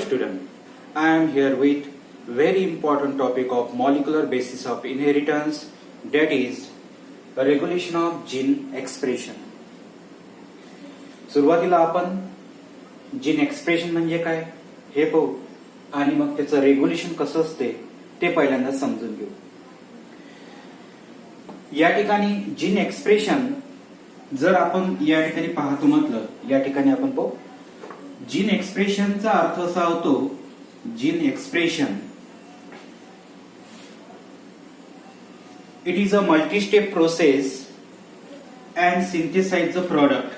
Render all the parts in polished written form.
student, I am here with very important topic of molecular basis of inheritance, that is the regulation of gene expression. सुरुवातीला आपण gene expression म्हणजे काय हे पाहू आणि मग त्याचं रेग्युलेशन कसं असते ते पहिल्यांदा समजून घेऊ. या ठिकाणी जीन एक्सप्रेशन जर आपण या ठिकाणी पाहतो म्हटलं, या ठिकाणी आपण पाहू जीन एक्सप्रेशनचा अर्थ असा होतो, gene expression it is a multi step process and synthesize a product.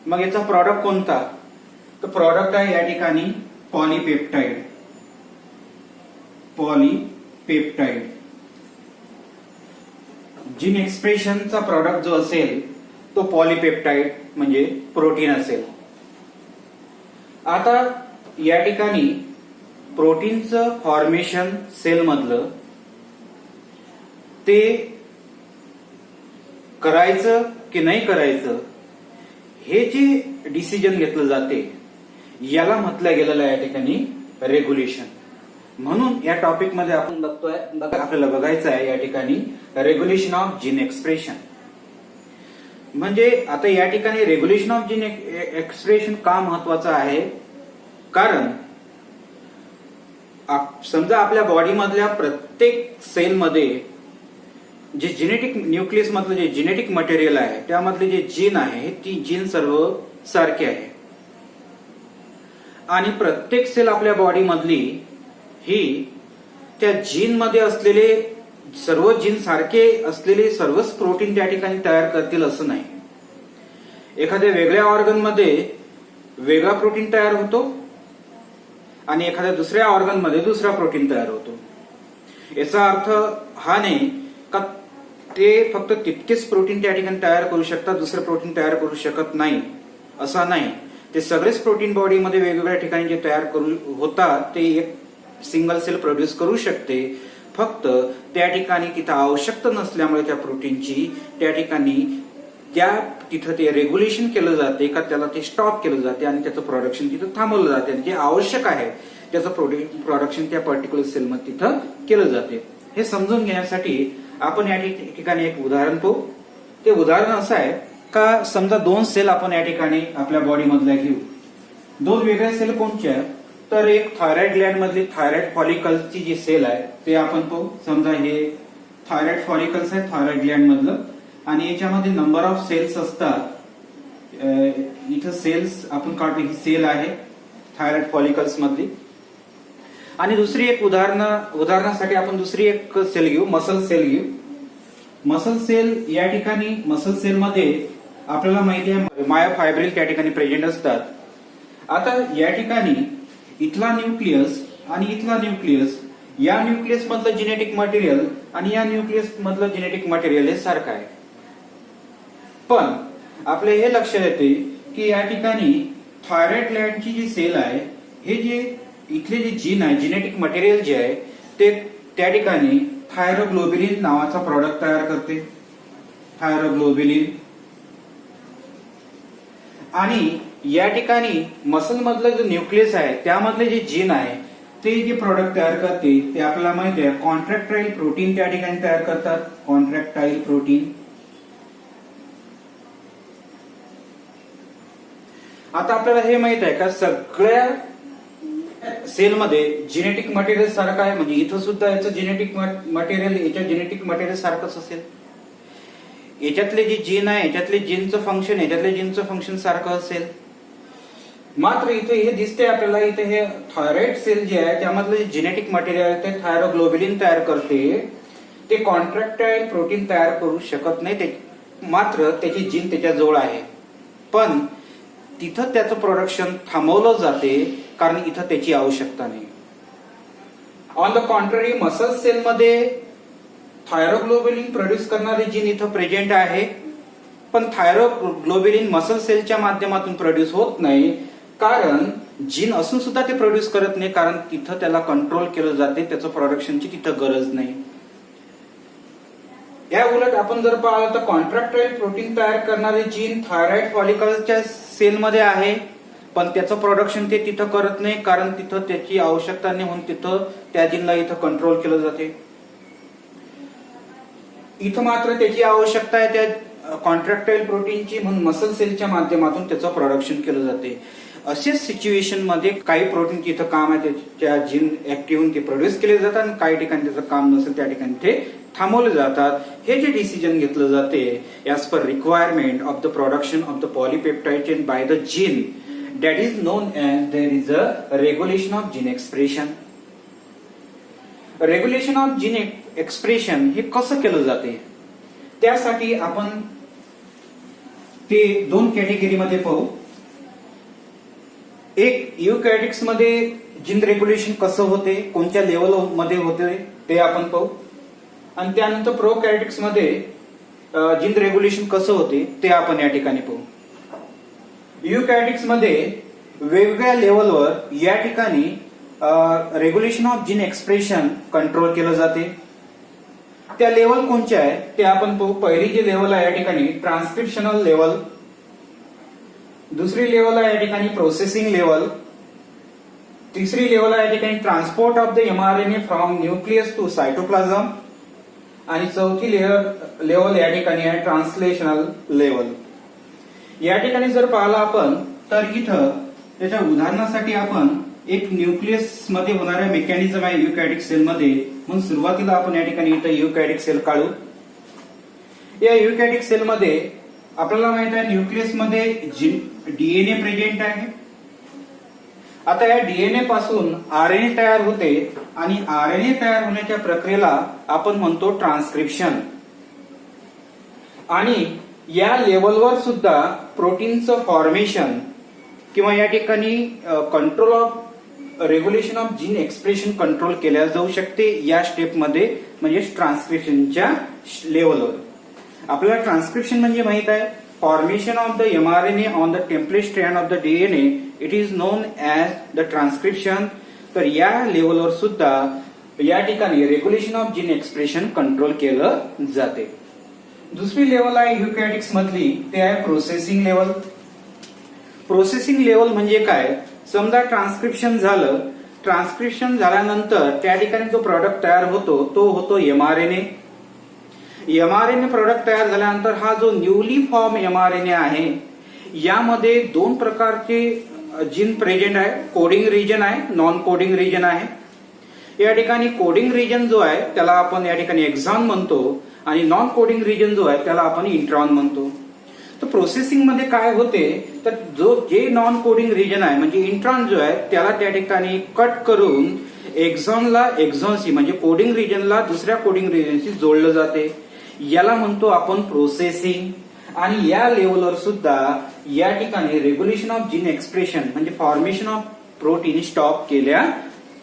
मग याचा प्रॉडक्ट कोणता, तर प्रॉडक्ट आहे या ठिकाणी पॉलीपेप्टाइड. पॉलीपेप्टाइड जीन एक्सप्रेशनचा प्रॉडक्ट जो असेल तो पॉलीपेप्टाइड म्हणजे प्रोटीन असेल. आता या ठिकाणी प्रोटीनचं फॉर्मेशन सेल मधलं ते करायचं की नाही करायचं हे जे डिसिजन घेतलं जाते याला म्हटलं गेलेलं आहे या ठिकाणी रेग्युलेशन. म्हणून या टॉपिक मध्ये आपण बघतोय, आपल्याला बघायचं आहे या ठिकाणी रेग्युलेशन ऑफ जीन एक्सप्रेशन. म्हणजे आता या ठिकाणी रेग्युलेशन ऑफ जीन एक्सप्रेशन का महत्वाचं आहे, कारण समजा आपल्या बॉडी मधल्या प्रत्येक सेल मध्ये जे जेनेटिक न्यूक्लियस मधलं जे जेनेटिक मटेरियल आहे त्यामधले जे जीन आहे ती जीन सर्व सारखे आहे आणि प्रत्येक सेल आपल्या बॉडी मधली ही त्या जीन मध्ये असलेले सर्व जीन सारखे असलेले सर्वच प्रोटीन त्या ठिकाणी तयार करतील असं नाही. एखाद्या वेगळ्या ऑर्गन मध्ये वेगळा प्रोटीन तयार होतो आणि एखाद्या दुसऱ्या ऑर्गन मध्ये दुसरा प्रोटीन तयार होतो. याचा अर्थ हा नाही का ते फक्त तितकेच प्रोटीन त्या ठिकाणी तयार करू शकतात, दुसरं प्रोटीन तयार करू शकत नाही असा नाही. ते सगळेच प्रोटीन बॉडीमध्ये वेगवेगळ्या ठिकाणी जे तयार करू होतात ते एक सिंगल सेल प्रोड्यूस करू शकते. फक्त त्या ठिकाणी तिथं आवश्यकता नसल्यामुळे त्या प्रोटीनची त्या ठिकाणी तिथं ते रेग्युलेशन केलं जाते का त्याला ते स्टॉप केलं जाते आणि त्याचं प्रोडक्शन तिथं थांबवलं जाते आणि जे आवश्यक आहे त्याचं प्रोडक्शन त्या पर्टिक्युलर सेलमध्ये तिथं केलं जाते. हे समजून घेण्यासाठी आपण या ठिकाणी एक उदाहरण पाहू. ते उदाहरण असं आहे का समजा दोन सेल आपण या ठिकाणी आपल्या बॉडी मधल्या घेऊ. दोन वेगळ्या सेल कोणत्या, तर एक थायरॉइड ग्लँड मधली थायरॉइड फॉलिकल्सची जी सेल आहे ते आपण पाहू. समजा हे थायरॉइड फॉलिकल्स आहे थायरॉइड ग्लँड मधलं आणि याच्यामध्ये नंबर ऑफ सेल्स असतात. इथं सेल्स आपण काढतो, ही सेल आहे थायरॉइड फॉलिकल्स मधली. आणि दुसरी एक उदाहरणासाठी आपण दुसरी एक सेल घेऊ, मसल सेल घेऊ. मसल सेल या ठिकाणी मसल सेल मध्ये आपल्याला माहिती आहे मायोफायब्रिल त्या ठिकाणी प्रेझेंट असतात. आता या ठिकाणी इथला न्यूक्लियस आणि इथला न्यूक्लियस, या न्यूक्लियस मधलं जेनेटिक मटेरियल आणि या न्यूक्लियस मधलं जेनेटिक मटेरियल हे सारखं आहे. पण आपले हे लक्षात येते की या ठिकाणी थायरॉइड ग्लँडची जी सेल आहे हे जे इथले जे जीन आहे जेनेटिक मटेरियल जे आहे ते त्या ठिकाणी थायरोग्लोबिलिन नावाचा प्रॉडक्ट तयार करते. थायरोग्लोबिलिन. आणि या ठिकाणी मसल मधलं जो न्यूक्लियस आहे त्यामधले जे जीन आहे ते जे प्रॉडक्ट तयार करते ते आपल्याला माहिती आहे कॉन्ट्रॅक्टाईल प्रोटीन त्या ठिकाणी तयार करतात. कॉन्ट्रॅक्टाईल प्रोटीन. आता आपल्याला हे माहित आहे का सगळ्या सेलमध्ये जेनेटिक मटेरियल सारखं आहे, म्हणजे इथं सुद्धा याचं जेनेटिक मटेरियल याच्या जेनेटिक मटेरियल सारखंच असेल. याच्यातले जे जीन आहे याच्यातले जीनचं फंक्शन याच्यातले जीनचं फंक्शन सारखं असेल. मात्र इथे हे दिसते आपल्याला इथे हे थायरॉइड सेल जे आहे त्यामधलं जे जेनेटिक मटेरियल ते थायरोग्लोबिलिन तयार करते. ते कॉन्ट्रॅक्टाईल प्रोटीन तयार करू शकत नाही, मात्र त्याची जीन त्याच्याजवळ आहे. पण तिथं त्याचं प्रोडक्शन थांबवलं जाते कारण इथं त्याची आवश्यकता नाही. ऑन द कॉन्ट्ररी मसल सेलमध्ये थायरोग्लोबिलिन प्रोड्यूस करणारे जीन इथं प्रेझेंट आहे, पण थायरोग्लोबिलिन मसल सेलच्या माध्यमातून प्रोड्यूस होत नाही कारण जीन असून सुद्धा ते प्रोड्यूस करत नाही, कारण तिथं त्याला कंट्रोल केलं जाते, त्याचं प्रोडक्शनची तिथं गरज नाही. या उलट आपण जर पाहिलं तर कॉन्ट्रॅक्टाईल प्रोटीन तयार करणारे जीन थायरॉइड फॉलिकलच्या सेलमध्ये आहे पण त्याचं प्रोडक्शन ते तिथं करत नाही, कारण तिथं त्याची आवश्यकता नाही म्हणून तिथं त्या जीनला इथं कंट्रोल केलं जाते. इथं मात्र त्याची आवश्यकता आहे त्या कॉन्ट्रॅक्टाईल प्रोटीनची, म्हणून मसल सेलच्या माध्यमातून त्याचं प्रोडक्शन केलं जाते. अशाच सिच्युएशन मध्ये काही प्रोटीन तिथं काम आहे त्या जीन ऍक्टिव्ह होऊन ते प्रोड्यूस केले जातात आणि काही ठिकाणी त्याचं काम नसेल त्या ठिकाणी ते थांबवले जातात. हे जे डिसिजन घेतलं जाते as per requirement of the production of the polypeptide chain by the gene, that is non as there is a regulation of gene expression. Regulation of gene expression हे कसं केलं जाते, त्यासाठी आपण ते दोन कॅटेगरीमध्ये पाहू. एक युकॅरियोट्स मध्ये जीन रेग्युलेशन कसं होते, कोणत्या लेवल मध्ये होते ते आपण पाहू, आणि त्यानंतर प्रोकॅरियोट्स मध्ये जीन रेग्युलेशन कसं होते ते आपण या ठिकाणी पाहू. युकॅरियोट्स मध्ये वेगवेगळ्या लेवलवर या ठिकाणी regulation of gene expression control केलं जाते. त्या लेवल कोणत्या आहे ते आपण पाहू. पहिली जी लेवल आहे या ठिकाणी ट्रान्सक्रिप्शनल लेवल, दुसरी लेवल आहे या ठिकाणी प्रोसेसिंग लेवल, तिसरी लेवल आहे या ठिकाणी transport of the mRNA from nucleus to cytoplasm, आणि चौथी लेवल या ठिकाणी आहे ट्रान्सलेशनल लेवल. या ठिकाणी जर पाहिलं आपण तर इथं त्याच्या उदाहरणासाठी आपण एक न्यूक्लियस मध्ये होणाऱ्या मेकॅनिझम आहे युकॅरियोटिक सेल मध्ये, म्हणून सुरुवातीला आपण या ठिकाणी इथं युकॅरियोटिक सेल काढू. या युकॅरियोटिक सेल मध्ये आपल्याला माहित आहे न्यूक्लियस मध्ये डीएनए प्रेझेंट आहे. आता या डीएनए पासून आरएनए तयार होते आणि आरएनए तयार होण्याच्या प्रक्रियेला आपण म्हणतो ट्रान्सक्रिप्शन. आणि या लेवलवर सुद्धा प्रोटीनचं फॉर्मेशन किंवा या ठिकाणी control of regulation of gene expression control केल्या जाऊ शकते या स्टेपमध्ये, म्हणजे ट्रान्सक्रिप्शनच्या लेवलवर. आपल्याला ट्रान्सक्रिप्शन म्हणजे माहित आहे formation of the mRNA on the template strand of the DNA, it is non as the transcription. तर या लेवलवर सुद्धा या ठिकाणी regulation of gene expression control केलं जाते. दुसरी लेवल आहे युकॅरियोटिक्स मधली, ते आहे प्रोसेसिंग लेवल. प्रोसेसिंग लेवल म्हणजे काय, समजा ट्रान्सक्रिप्शन झालं, ट्रान्सक्रिप्शन झाल्यानंतर त्या ठिकाणी जो प्रॉडक्ट तयार होतो तो होतो एमआरएनए. एमआरएनए प्रोडक्ट तयार झाल्यानंतर हा जो न्यूली फॉर्म एमआरएनए आहे यामध्ये दोन प्रकारचे जीन प्रेझेंट आहे, कोडिंग रिजन आहे, नॉन कोडिंग रिजन आहे. या ठिकाणी कोडिंग रिजन जो आहे त्याला आपण या ठिकाणी एक्झॉन म्हणतो आणि नॉन कोडिंग रिजन जो आहे त्याला आपण इंट्रॉन म्हणतो. तर प्रोसेसिंग मध्ये काय होते तर जे नॉन कोडिंग रिजन आहे म्हणजे इंट्रॉन जो आहे त्याला त्या ठिकाणी कट करून एक्झॉनला एक्झॉनशी म्हणजे कोडिंग रिजनला दुसऱ्या कोडिंग रिजनशी जोडलं जाते, याला म्हणतो आपण प्रोसेसिंग. आणि या लेवलवर सुद्धा या ठिकाणी रेग्युलेशन ऑफ जीन एक्सप्रेशन म्हणजे फॉर्मेशन ऑफ प्रोटीन स्टॉप केल्या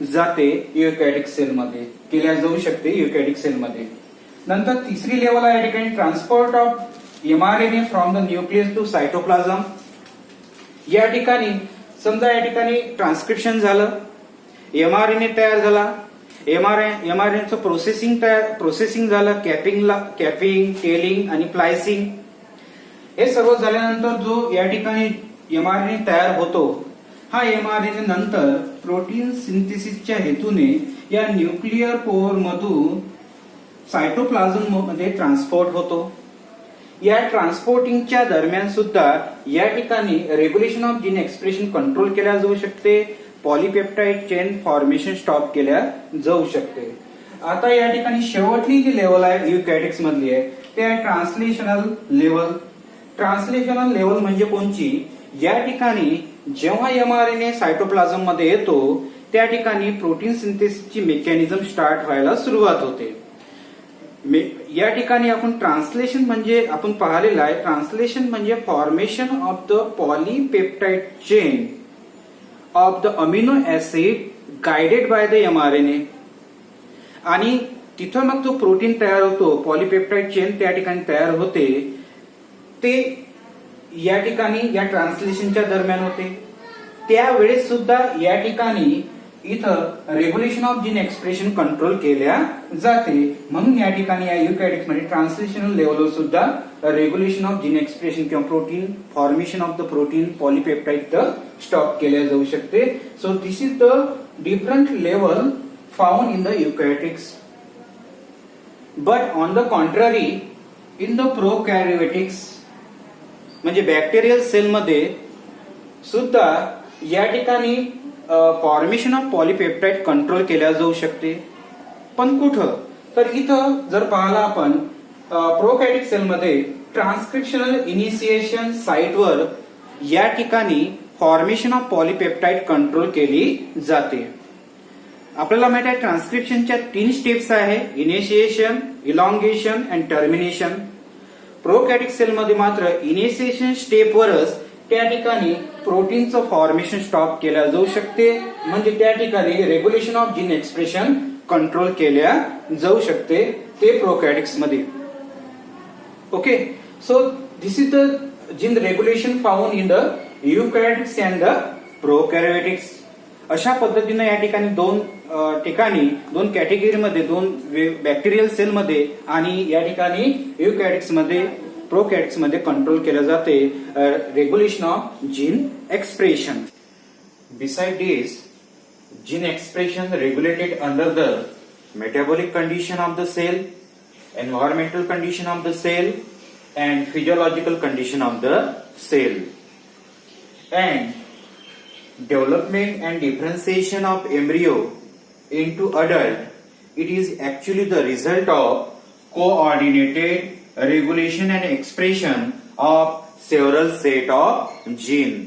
जाते युकॅरियोटिक सेलमध्ये, केल्या जाऊ शकते युकॅरियोटिक सेलमध्ये. नंतर तिसरी लेवल आहे या ठिकाणी transport of mRNA from the nucleus to cytoplasm. या ठिकाणी समजा या ठिकाणी ट्रान्सक्रिप्शन झालं, एमआरएनए तयार झाला, एमआरएनएचं प्रोसेसिंग झालं, कॅपिंग, टेलिंग आणि प्लायसिंग. हे सर्व झाल्यानंतर जो या ठिकाणी एमआरएनए तयार होतो, हा एमआरएनए नंतर प्रोटीन सिंथेसिसच्या हेतूने या न्यूक्लिअर कोअर मधून सायटोप्लाझम मध्ये ट्रान्सपोर्ट होतो. या ट्रान्सपोर्टिंगच्या दरम्यान सुद्धा या ठिकाणी regulation of gene expression control केल्या जाऊ शकते, पॉलीपेप्टाइड चेन फॉर्मेशन स्टॉप केल्या जाऊ शकते. आता या ठिकाणी शेवटली जी लेवल आहे युकॅरियोटिक्स मधली आहे ते आहे ट्रान्सलेशनल लेवल. ट्रान्सलेशनल लेवल म्हणजे कोणची, या ठिकाणी जेव्हा एमआरएनए सायटोप्लाझम मध्ये येतो त्या ठिकाणी प्रोटीन सिंथेसिसची मेकॅनिझम स्टार्ट व्हायला सुरुवात होते. या ठिकाणी आपण ट्रान्सलेशन म्हणजे आपण पाहिलेलं आहे, ट्रान्सलेशन म्हणजे formation of the polypeptide chain of the amino acid guided by the mRNA. आणि तिथं मग जो प्रोटीन तयार होतो, पॉलीपेप्टाइड चेन त्या ठिकाणी तयार होते, ते या ठिकाणी या ट्रान्सलेशनच्या दरम्यान होते. त्यावेळेस सुद्धा या ठिकाणी इथं regulation of gene expression control केल्या जाते. म्हणून या ठिकाणी या युकॅरियोटिक्स मध्ये ट्रान्सलेशनल लेवलवर सुद्धा रेग्युलेशन ऑफ जीन एक्सप्रेशन किंवा protein formation of the protein polypeptide stop केल्या जाऊ शकते. So this is the different level found in the eukaryotics. But on the contrary in the prokaryotics म्हणजे बॅक्टेरियल सेल मध्ये सुद्धा या ठिकाणी फॉर्मेशन ऑफ पॉलीपेप्टाइड कंट्रोल केल्या जाऊ शकते. पण कुठं? तर इथं जर पाहिलं आपण प्रोकॅरियोटिक सेल मध्ये ट्रान्सक्रिप्शनल इनिशिएशन साइटवर या ठिकाणी फॉर्मेशन ऑफ पॉलीपेप्टाइड कंट्रोल केली जाते. आपल्याला माहित आहे ट्रान्सक्रिप्शनच्या 3 स्टेप्स आहे, initiation, elongation and termination. Prokaryotic cell मध्ये मात्र इनिशिएशन स्टेपवरच त्या ठिकाणी प्रोटीनचं फॉर्मेशन स्टॉप केल्या जाऊ शकते. म्हणजे त्या ठिकाणी regulation of gene expression control केल्या जाऊ शकते ते प्रोकॅरियोटिक्स मध्ये. Okay, so this is the gene regulation found in the eukaryotics and the prokaryotics. अशा पद्धतीने या ठिकाणी दोन कॅटेगरीमध्ये, 2 बॅक्टेरियल सेल मध्ये आणि या ठिकाणी युकॅरियोटिक्स मध्ये, प्रोकॅरियोटिक्स मध्ये कंट्रोल केलं जाते regulation of gene expression. Beside this, gene expression regulated under the metabolic condition of the cell, environmental condition of the cell and physiological condition of the cell. And development and differentiation of embryo into adult, it is actually the result of coordinated regulation and expression of several set of genes.